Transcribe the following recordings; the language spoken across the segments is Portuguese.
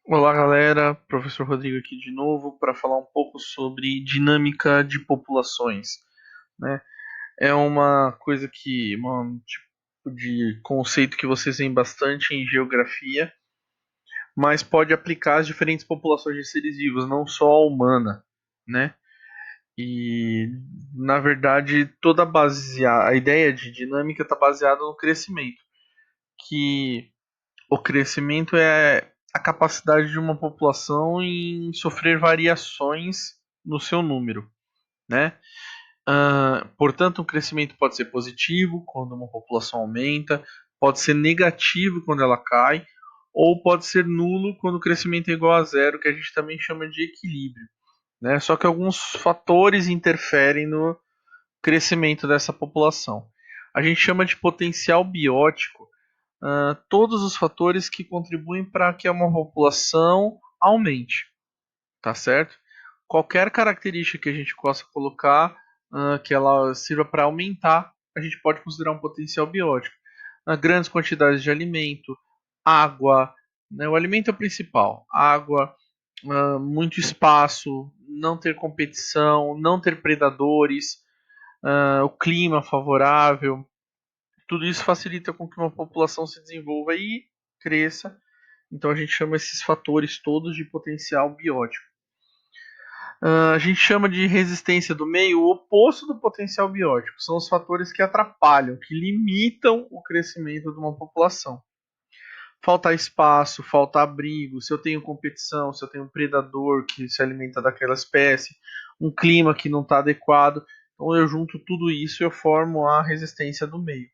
Olá, galera. Professor Rodrigo aqui de novo para falar um pouco sobre dinâmica de populações, né? É uma coisa um tipo de conceito que vocês veem bastante em geografia, mas pode aplicar às diferentes populações de seres vivos, não só a humana, né? E na verdade a ideia de dinâmica está baseada no crescimento, que o crescimento é a capacidade de uma população em sofrer variações no seu número, né? Portanto, o crescimento pode ser positivo quando uma população aumenta, pode ser negativo quando ela cai, ou pode ser nulo quando o crescimento é igual a zero, que a gente também chama de equilíbrio, né? Só que alguns fatores interferem no crescimento dessa população. A gente chama de potencial biótico todos os fatores que contribuem para que uma população aumente, tá certo? Qualquer característica que a gente possa colocar que ela sirva para aumentar, a gente pode considerar um potencial biótico. Grandes quantidades de alimento, água, né? O alimento é o principal, água, muito espaço, não ter competição, não ter predadores, o clima favorável, tudo isso facilita com que uma população se desenvolva e cresça. Então a gente chama esses fatores todos de potencial biótico. A gente chama de resistência do meio o oposto do potencial biótico. São os fatores que atrapalham, que limitam o crescimento de uma população. Falta espaço, falta abrigo, se eu tenho competição, se eu tenho um predador que se alimenta daquela espécie, um clima que não está adequado. Então eu junto tudo isso e eu formo a resistência do meio.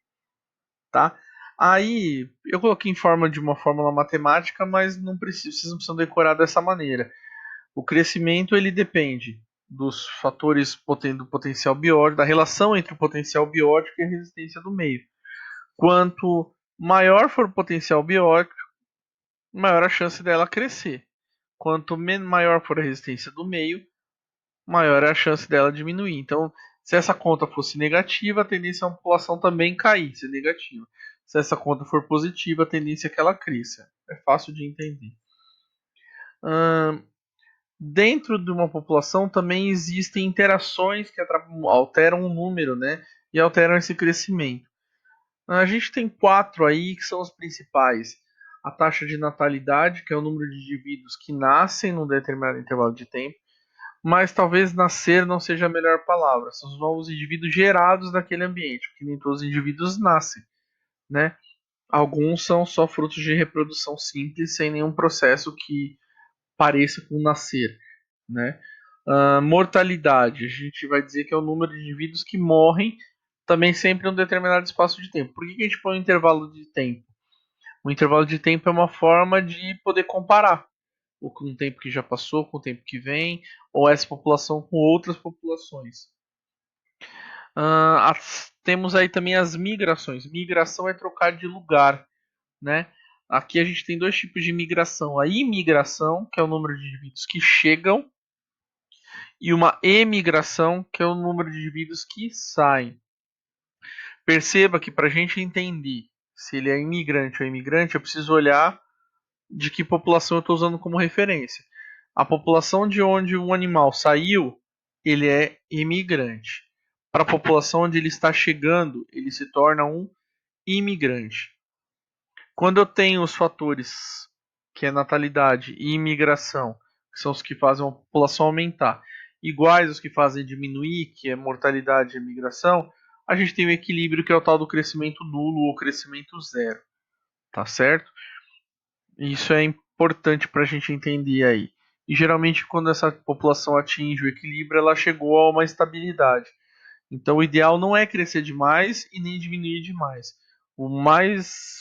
Tá? Aí eu coloquei em forma de uma fórmula matemática, mas não preciso, vocês não precisam decorar dessa maneira. O crescimento ele depende dos fatores do potencial biótico, da relação entre o potencial biótico e a resistência do meio. Quanto maior for o potencial biótico, maior a chance dela crescer. Quanto maior for a resistência do meio, maior é a chance dela diminuir. Então, se essa conta fosse negativa, a tendência é a população também cair, ser negativa. Se essa conta for positiva, a tendência é que ela cresça. É fácil de entender. Hum, Dentro de uma população também existem interações que alteram o número, né? E alteram esse crescimento. A gente tem quatro aí que são os principais. A taxa de natalidade, que é o número de indivíduos que nascem num determinado intervalo de tempo. Mas talvez nascer não seja a melhor palavra. São os novos indivíduos gerados naquele ambiente, porque nem todos os indivíduos nascem, né? Alguns são só frutos de reprodução simples, sem nenhum processo que pareça com nascer, né? Mortalidade, a gente vai dizer que é o número de indivíduos que morrem também sempre em um determinado espaço de tempo. Por que a gente põe um intervalo de tempo? O intervalo de tempo é uma forma de poder comparar com o tempo que já passou, com o tempo que vem, ou essa população com outras populações. Temos aí também as migrações. Migração é trocar de lugar, né? Aqui a gente tem dois tipos de migração. A imigração, que é o número de indivíduos que chegam, e uma emigração, que é o número de indivíduos que saem. Perceba que para a gente entender se ele é imigrante ou imigrante, eu preciso olhar de que população eu estou usando como referência. A população de onde o animal saiu, ele é imigrante. Para a população onde ele está chegando, ele se torna um imigrante. Quando eu tenho os fatores que é natalidade e imigração, que são os que fazem a população aumentar, iguais aos que fazem diminuir, que é mortalidade e imigração, a gente tem o equilíbrio que é o tal do crescimento nulo ou crescimento zero, tá certo? Isso é importante para a gente entender aí. E geralmente, quando essa população atinge o equilíbrio, ela chegou a uma estabilidade. Então, o ideal não é crescer demais e nem diminuir demais. O mais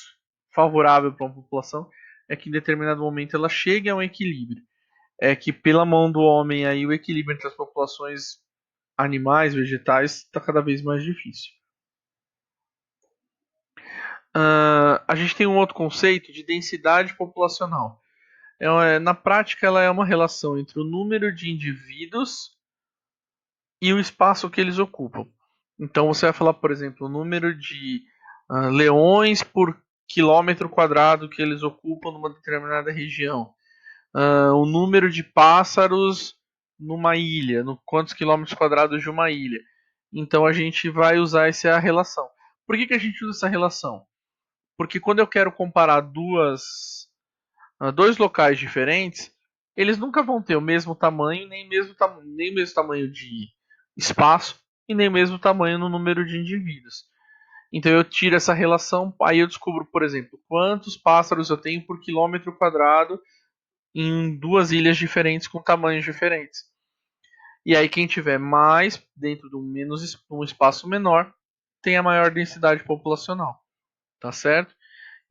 favorável para uma população é que em determinado momento ela chegue a um equilíbrio. É que pela mão do homem aí o equilíbrio entre as populações animais, vegetais, está cada vez mais difícil. A gente tem um outro conceito de densidade populacional. Na prática, ela é uma relação entre o número de indivíduos e o espaço que eles ocupam. Então, você vai falar, por exemplo, o número de leões por quilômetro quadrado que eles ocupam numa determinada região. o número de pássaros numa ilha, no quantos quilômetros quadrados de uma ilha. Então a gente vai usar essa relação. Por que a gente usa essa relação? Porque quando eu quero comparar dois locais diferentes, eles nunca vão ter o mesmo tamanho, nem mesmo tamanho de espaço e nem o mesmo tamanho no número de indivíduos. Então eu tiro essa relação, aí eu descubro, por exemplo, quantos pássaros eu tenho por quilômetro quadrado em duas ilhas diferentes com tamanhos diferentes. E aí quem tiver mais dentro de um espaço menor tem a maior densidade populacional, tá certo?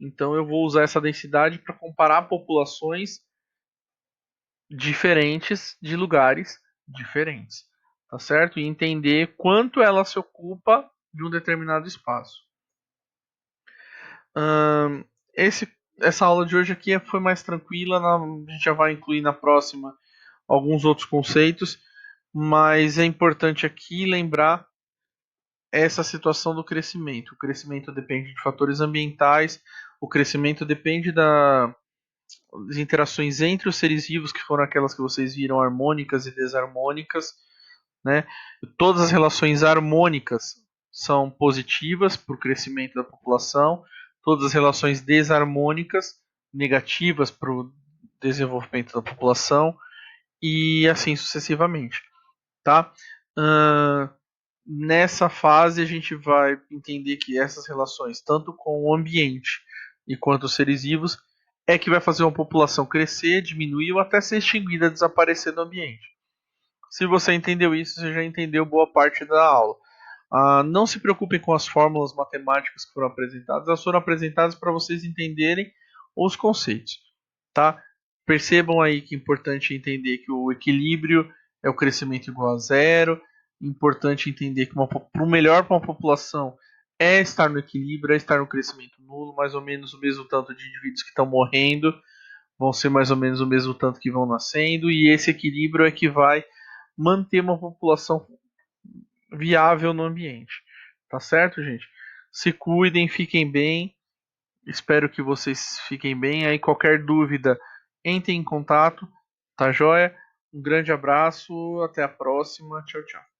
Então eu vou usar essa densidade para comparar populações diferentes de lugares diferentes, tá certo? E entender quanto ela se ocupa de um determinado espaço. Hum, esse, essa aula de hoje aqui foi mais tranquila, a gente já vai incluir na próxima alguns outros conceitos, mas é importante aqui lembrar essa situação do crescimento. O crescimento depende de fatores ambientais, o crescimento depende das interações entre os seres vivos, que foram aquelas que vocês viram, harmônicas e desarmônicas, né? Todas as relações harmônicas são positivas para o crescimento da população, todas as relações desarmônicas negativas para o desenvolvimento da população e assim sucessivamente, tá? Uh, Nessa fase a gente vai entender que essas relações, tanto com o ambiente e quanto os seres vivos, é que vai fazer uma população crescer, diminuir ou até ser extinguida, desaparecer do ambiente. Se você entendeu isso, você já entendeu boa parte da aula. Não se preocupem com as fórmulas matemáticas que foram apresentadas, elas foram apresentadas para vocês entenderem os conceitos, tá? Percebam aí que é importante entender que o equilíbrio é o crescimento igual a zero, importante entender que o melhor para uma população é estar no equilíbrio, é estar no crescimento nulo, mais ou menos o mesmo tanto de indivíduos que estão morrendo, vão ser mais ou menos o mesmo tanto que vão nascendo, e esse equilíbrio é que vai manter uma população viável no ambiente. Tá certo, gente? Se cuidem, fiquem bem. Espero que vocês fiquem bem. Aí qualquer dúvida, entrem em contato, tá joia? Um grande abraço, até a próxima. Tchau, tchau.